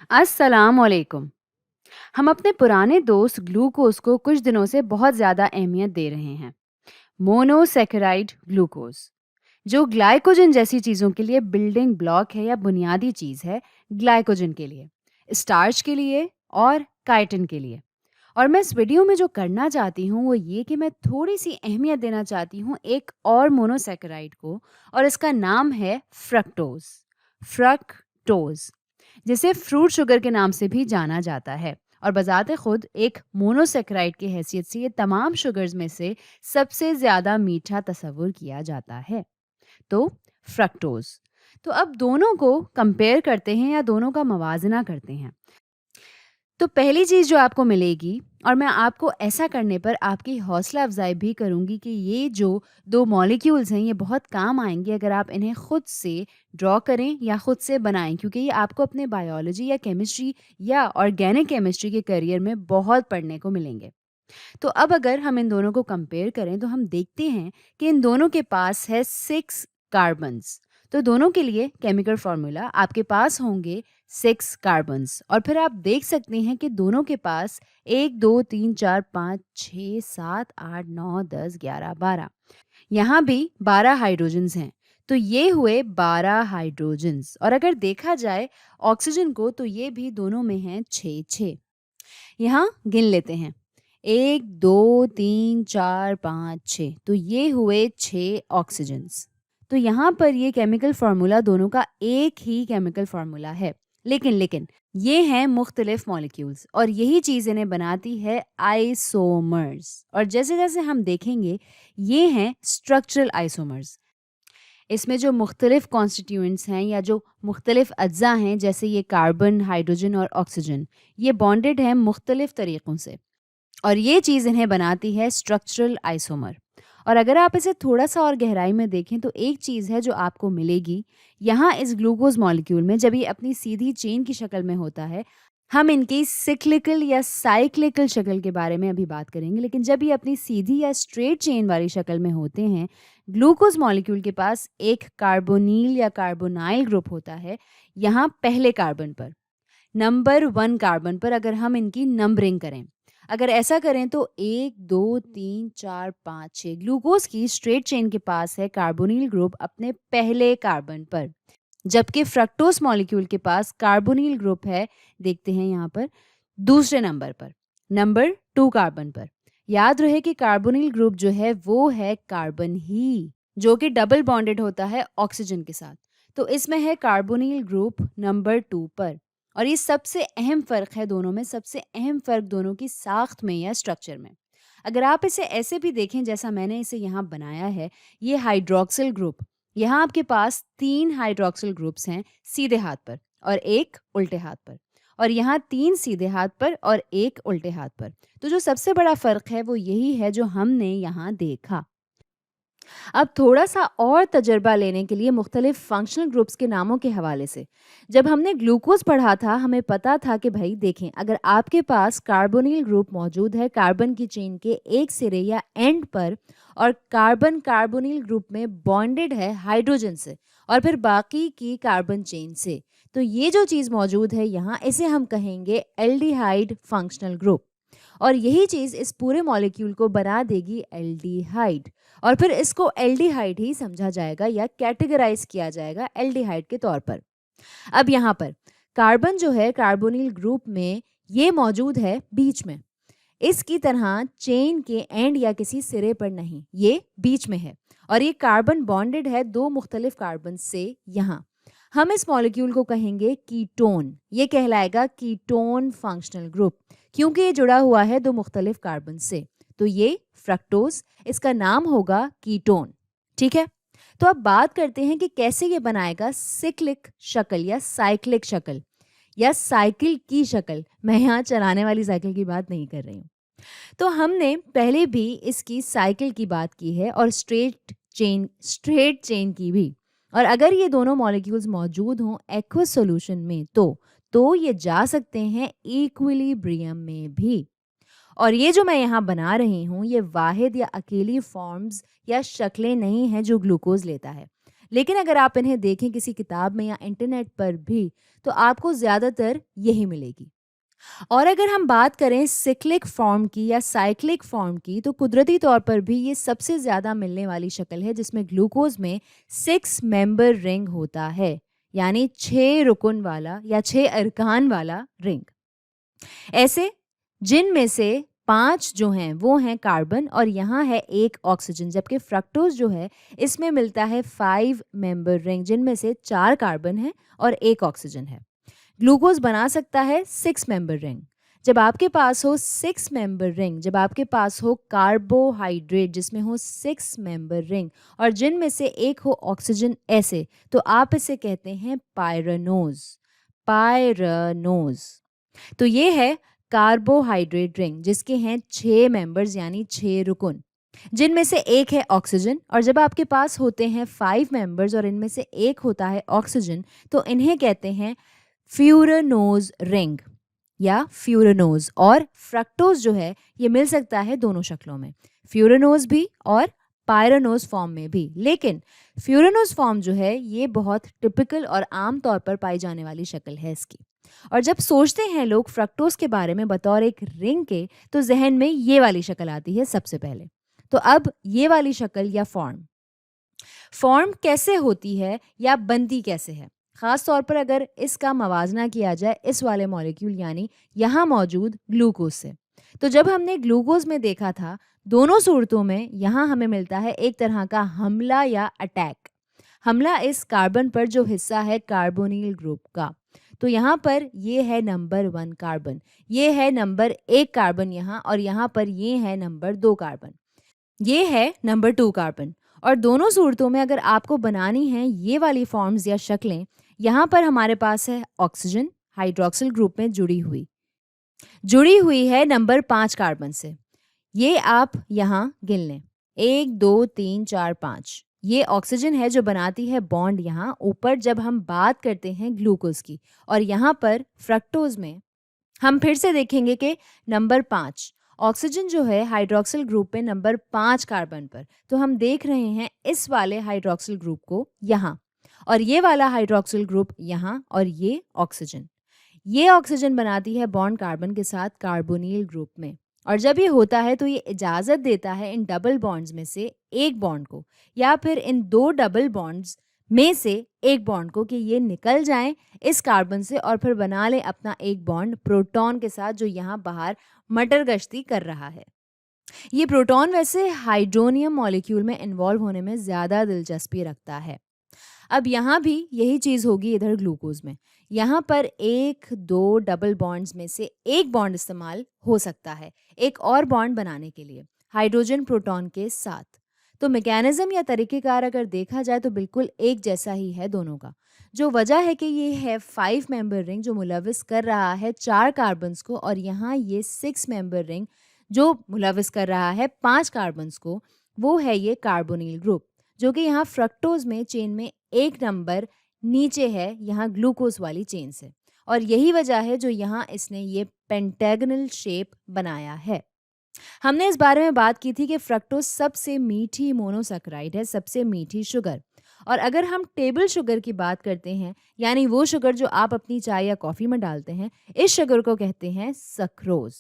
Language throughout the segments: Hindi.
अस्सलाम वालेकुम। हम अपने पुराने दोस्त ग्लूकोज को कुछ दिनों से बहुत ज़्यादा अहमियत दे रहे हैं। मोनोसेकेराइड ग्लूकोज, जो ग्लाइकोजन जैसी चीज़ों के लिए बिल्डिंग ब्लॉक है या बुनियादी चीज़ है, ग्लाइकोजन के लिए, स्टार्च के लिए और काइटिन के लिए। और मैं इस वीडियो में जो करना चाहती हूँ वो ये कि मैं थोड़ी सी अहमियत देना चाहती हूँ एक और मोनोसेकेराइड को, और इसका नाम है फ्रक्टोज। फ्रक्टोज, जिसे फ्रूट शुगर के नाम से भी जाना जाता है, और बजाते खुद एक मोनोसेक्राइड की हैसियत से ये तमाम शुगर्स में से सबसे ज़्यादा मीठा तस्वुर किया जाता है। तो फ्रक्टोज, तो अब दोनों को कंपेयर करते हैं या दोनों का मवाजना करते हैं। तो पहली चीज़ जो आपको मिलेगी, और मैं आपको ऐसा करने पर आपकी हौसला अफजाई भी करूँगी कि ये जो 2 मॉलिक्यूल्स हैं ये बहुत काम आएँगे अगर आप इन्हें खुद से ड्रॉ करें या खुद से बनाएँ, क्योंकि ये आपको अपने बायोलॉजी या केमिस्ट्री या ऑर्गेनिक केमिस्ट्री के करियर में बहुत पढ़ने को मिलेंगे। तो अब अगर हम इन दोनों को कंपेयर करें तो हम देखते हैं कि इन दोनों के पास है 6 कार्बन्स। तो दोनों के लिए केमिकल फार्मूला आपके पास होंगे 6 कार्बन्स, और फिर आप देख सकते हैं कि दोनों के पास 1 2 3 4 5 6 7 8 9 10 11 12, यहाँ भी 12 हाइड्रोजन्स हैं। तो ये हुए 12 हाइड्रोजन्स, और अगर देखा जाए ऑक्सीजन को तो ये भी दोनों में हैं 6 6। यहाँ गिन लेते हैं, 1 2 3 4 5 6, तो ये हुए 6 ऑक्सीजन्स। तो यहाँ पर ये केमिकल फार्मूला दोनों का एक ही केमिकल फार्मूला है, लेकिन ये हैं मुख्तलिफ मॉलिक्यूल्स, और यही चीज़ इन्हें बनाती है आइसोमर्स। और जैसे जैसे हम देखेंगे ये हैं स्ट्रक्चरल आइसोमर्स। इसमें जो मुख्तलिफ कॉन्स्टिट्यूएंट्स हैं या जो मुख्तलिफ अज्जा हैं, जैसे ये कार्बन, हाइड्रोजन और ऑक्सीजन, ये बॉन्डेड हैं मुख्तलिफ तरीक़ों से, और ये चीज़ इन्हें बनाती है स्ट्रक्चरल आइसोमर। और अगर आप इसे थोड़ा सा और गहराई में देखें तो एक चीज़ है जो आपको मिलेगी यहाँ इस ग्लूकोज मॉलिक्यूल में, जब ये अपनी सीधी चेन की शक्ल में होता है। हम इनकी सिक्लिकल या साइक्लिकल शक्ल के बारे में अभी बात करेंगे, लेकिन जब ये अपनी सीधी या स्ट्रेट चेन वाली शक्ल में होते हैं, ग्लूकोज मॉलिक्यूल के पास एक कार्बोनिल या कार्बोनाइल ग्रुप होता है यहाँ पहले कार्बन पर, नंबर 1 कार्बन पर। अगर हम इनकी नंबरिंग करें, अगर ऐसा करें तो 1 2 3 4 5 6, ग्लूकोज की स्ट्रेट चेन के पास है कार्बोनिल ग्रुप अपने पहले कार्बन पर, जबकि फ्रक्टोज मॉलिक्यूल के पास कार्बोनिल ग्रुप है, देखते हैं यहाँ पर, दूसरे नंबर पर, नंबर 2 कार्बन पर। याद रहे कि कार्बोनिल ग्रुप जो है वो है कार्बन ही, जो कि डबल बॉन्डेड होता है ऑक्सीजन के साथ। तो इसमें है कार्बोनिल ग्रुप नंबर 2 पर। और ये सबसे अहम फ़र्क है दोनों में, सबसे अहम फ़र्क दोनों की साख्त में या स्ट्रक्चर में। अगर आप इसे ऐसे भी देखें जैसा मैंने इसे यहाँ बनाया है, ये हाइड्रोक्सिल ग्रुप, यहाँ आपके पास 3 हाइड्रोक्सिल ग्रुप्स हैं सीधे हाथ पर और एक उल्टे हाथ पर, और यहाँ 3 सीधे हाथ पर और एक उल्टे हाथ पर। तो जो सबसे बड़ा फ़र्क है वो यही है जो हमने यहाँ देखा। अब थोड़ा सा और तजर्बा लेने के लिए मुख्तलिफ फंक्शनल ग्रुप्स के नामों के हवाले से, जब हमने ग्लूकोज पढ़ा था हमें पता था कि भाई देखें, अगर आपके पास कार्बोनिल ग्रुप मौजूद है कार्बन की चेन के एक सिरे या एंड पर, और कार्बन कार्बोनिल ग्रुप में बॉन्डेड है हाइड्रोजन से और फिर बाकी की कार्बन चेन से, तो ये जो चीज़ मौजूद है यहाँ, इसे हम कहेंगे एल्डिहाइड फंक्शनल ग्रुप। और यही चीज़ इस पूरे मॉलिक्यूल को बना देगी एल्डिहाइड, और फिर इसको एल्डिहाइड ही समझा जाएगा या कैटेगराइज किया जाएगा एल्डिहाइड के तौर पर। अब यहाँ पर कार्बन जो है कार्बोनिल ग्रुप में ये मौजूद है बीच में, इसकी तरह चेन के एंड या किसी सिरे पर नहीं, ये बीच में है, और ये कार्बन बॉन्डेड है दो मुख्तलिफ कार्बन से। यहाँ हम इस मॉलिक्यूल को कहेंगे कीटोन, ये कहलाएगा कीटोन फंक्शनल ग्रुप, क्योंकि ये जुड़ा हुआ है दो मुख्तलिफ कार्बन से। तो ये फ्रक्टोज, इसका नाम होगा कीटोन। ठीक है, तो अब बात करते हैं कि कैसे ये बनाएगा सिक्लिक शक्ल या साइक्लिक शक्ल या साइकिल की शक्ल। मैं यहाँ चलाने वाली साइकिल की बात नहीं कर रही हूँ। तो हमने पहले भी इसकी साइकिल की बात की है और स्ट्रेट चेन की भी। और अगर ये दोनों मॉलिक्यूल्स मौजूद हों एक्वस सॉल्यूशन में तो ये जा सकते हैं इक्विलिब्रियम में भी। और ये जो मैं यहाँ बना रही हूँ ये वाहिद या अकेली फॉर्म्स या शक्लें नहीं हैं जो ग्लूकोज लेता है। लेकिन अगर आप इन्हें देखें किसी किताब में या इंटरनेट पर भी, तो आपको ज़्यादातर यही मिलेगी। और अगर हम बात करें सिक्लिक फॉर्म की या साइक्लिक फॉर्म की, तो कुदरती तौर पर भी ये सबसे ज़्यादा मिलने वाली शक्ल है, जिसमें ग्लूकोज में 6 मेंबर रिंग होता है, यानी 6 रुकन वाला या 6 अरकान वाला रिंग। ऐसे जिनमें से 5 जो हैं वो हैं कार्बन और यहाँ है एक ऑक्सीजन, जबकि फ्रक्टोज जो है इसमें मिलता है 5 मेंबर रिंग, जिनमें से 4 कार्बन है और एक ऑक्सीजन है। ग्लूकोज बना सकता है 6 मेंबर रिंग। जब आपके पास हो 6 मेंबर रिंग, जब आपके पास हो कार्बोहाइड्रेट जिसमें हो 6 मेंबर रिंग और जिनमें से एक हो ऑक्सीजन, ऐसे तो आप इसे कहते हैं पायरनोज। पायरनोज। तो ये है कार्बोहाइड्रेट रिंग, जिसके हैं 6 मेंबर्स यानी 6 रुकन, जिनमें से एक है ऑक्सीजन। और जब आपके पास होते हैं 5 मेंबर्स और इनमें से एक होता है ऑक्सीजन, तो इन्हें कहते हैं फ्यूरानोज रिंग या फ्यूरानोज। और फ्रक्टोज जो है ये मिल सकता है दोनों शक्लों में, फ्यूरानोज भी और पायरानोज फॉर्म में भी। लेकिन फ्यूरानोज फॉर्म जो है ये बहुत टिपिकल और आम तौर पर पाई जाने वाली शक्ल है इसकी। और जब सोचते हैं लोग फ्रक्टोज के बारे में बतौर एक रिंग के, तो जहन में ये वाली शक्ल आती है सबसे पहले। तो अब ये वाली शक्ल या फॉर्म फॉर्म कैसे होती है या बनती कैसे है, खास तौर पर अगर इसका मवाजना किया जाए इस वाले मॉलिक्यूल यानी यहाँ मौजूद ग्लूकोज से। तो जब हमने ग्लूकोज में देखा था, दोनों सूरतों में यहाँ हमें मिलता है एक तरह का हमला या अटैक। हमला इस कार्बन पर जो हिस्सा है कार्बोनिल ग्रुप का। तो यहाँ पर ये है नंबर 1 कार्बन, ये है नंबर 1 कार्बन यहाँ, और यहाँ पर ये है नंबर 2 कार्बन, ये है नंबर 2 कार्बन। और दोनों सूरतों में अगर आपको बनानी है ये वाली फॉर्म्स या शक्लें, यहाँ पर हमारे पास है ऑक्सीजन हाइड्रोक्सिल ग्रुप में जुड़ी हुई है नंबर 5 कार्बन से। ये आप यहाँ गिन लें, 1 2 3 4 5। ये ऑक्सीजन है जो बनाती है बॉन्ड यहाँ ऊपर जब हम बात करते हैं ग्लूकोज की। और यहाँ पर फ्रक्टोज में हम फिर से देखेंगे कि नंबर 5 ऑक्सीजन जो है हाइड्रोक्सिल ग्रुप पे नंबर 5 कार्बन पर, तो हम देख रहे हैं इस वाले हाइड्रोक्सिल ग्रुप को यहाँ, और ये वाला हाइड्रोक्सिल ग्रुप यहाँ, और ये ऑक्सीजन बनाती है बॉन्ड कार्बन के साथ कार्बोनिल ग्रुप में। और जब ये होता है तो ये इजाज़त देता है इन डबल बॉन्ड्स में से एक बॉन्ड को, या फिर इन 2 डबल बॉन्ड्स में से एक बॉन्ड को, कि ये निकल जाएं इस कार्बन से और फिर बना ले अपना एक बॉन्ड प्रोटॉन के साथ, जो यहाँ बाहर मटर गश्ती कर रहा है। ये प्रोटॉन वैसे हाइड्रोनियम मॉलिक्यूल में इन्वॉल्व होने में ज़्यादा दिलचस्पी रखता है। अब यहाँ भी यही चीज़ होगी इधर ग्लूकोज में। यहाँ पर 1 2 डबल बॉन्ड्स में से एक बॉन्ड इस्तेमाल हो सकता है एक और बॉन्ड बनाने के लिए हाइड्रोजन प्रोटॉन के साथ। तो मैकेनिज्म या तरीक़ेकार अगर देखा जाए तो बिल्कुल एक जैसा ही है दोनों का। जो वजह है कि ये है 5 मेंबर रिंग जो मुलविस कर रहा है 4 कार्बन्स को, और यहाँ ये 6 मेंबर रिंग जो मुलविस कर रहा है 5 कार्बन्स को, वो है ये कार्बोनिल ग्रुप, जो कि यहाँ फ्रक्टोज में चेन में एक नंबर नीचे है यहाँ ग्लूकोज वाली चेन से। और यही वजह है जो यहाँ इसने ये पेंटागनल शेप बनाया है। हमने इस बारे में बात की थी कि फ्रक्टोज सबसे मीठी मोनोसैकेराइड है, सबसे मीठी शुगर। और अगर हम टेबल शुगर की बात करते हैं, यानी वो शुगर जो आप अपनी चाय या कॉफ़ी में डालते हैं, इस शुगर को कहते हैं सक्रोज।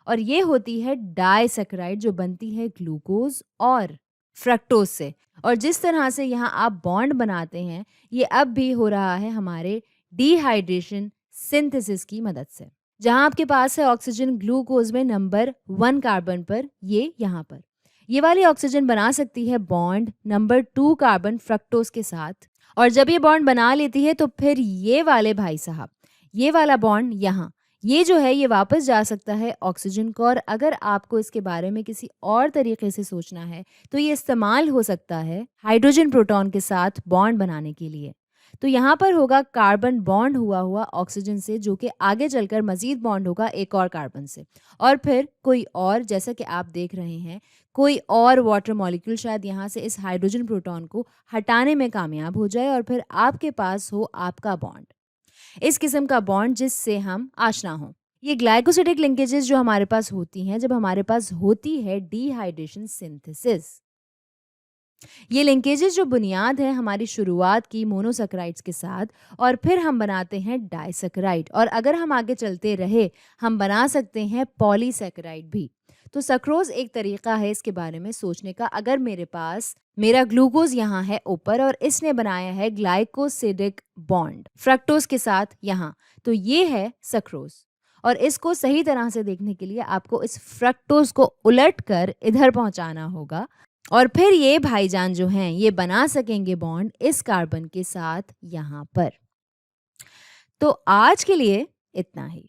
और ये होती है डाइसैकेराइड जो बनती है ग्लूकोज और फ्रक्टोज से। और जिस तरह से यहाँ आप बॉन्ड बनाते हैं, ये अब भी हो रहा है हमारे डिहाइड्रेशन सिंथेसिस की मदद से। जहाँ आपके पास है ऑक्सीजन ग्लूकोज में नंबर 1 कार्बन पर, ये यहाँ पर ये वाली ऑक्सीजन बना सकती है बॉन्ड नंबर 2 कार्बन फ्रक्टोज के साथ। और जब ये बॉन्ड बना लेती है तो फिर ये वाले भाई साहब, ये वाला बॉन्ड यहाँ, ये जो है ये वापस जा सकता है ऑक्सीजन को। और अगर आपको इसके बारे में किसी और तरीके से सोचना है तो ये इस्तेमाल हो सकता है हाइड्रोजन प्रोटॉन के साथ बॉन्ड बनाने के लिए। तो यहाँ पर होगा कार्बन बॉन्ड हुआ हुआ ऑक्सीजन से, जो कि आगे चलकर मजीद बॉन्ड होगा एक और कार्बन से, और फिर कोई और, जैसा कि आप देख रहे हैं, कोई और वाटर मॉलिक्यूल शायद यहाँ से इस हाइड्रोजन प्रोटॉन को हटाने में कामयाब हो जाए और फिर आपके पास हो आपका बॉन्ड, इस किस्म का बॉन्ड जिससे हम आशना हों। ये ग्लाइकोसिडिक लिंकेजेस जो हमारे पास होती हैं जब हमारे पास होती है डिहाइड्रेशन सिंथेसिस। ये लिंकेजेस जो बुनियाद है हमारी शुरुआत की मोनोसैकेराइड्स के साथ, और फिर हम बनाते हैं डाइसैकेराइड, और अगर हम आगे चलते रहे हम बना सकते हैं पॉलीसैकेराइड भी। तो सक्रोज एक तरीका है इसके बारे में सोचने का। अगर मेरे पास मेरा ग्लूकोज यहाँ है ऊपर और इसने बनाया है ग्लाइकोसिडिक बॉन्ड फ्रक्टोज के साथ यहाँ, तो ये है सक्रोज। और इसको सही तरह से देखने के लिए आपको इस फ्रक्टोज को उलट कर इधर पहुंचाना होगा, और फिर ये भाईजान जो हैं ये बना सकेंगे बॉन्ड इस कार्बन के साथ यहाँ पर। तो आज के लिए इतना ही।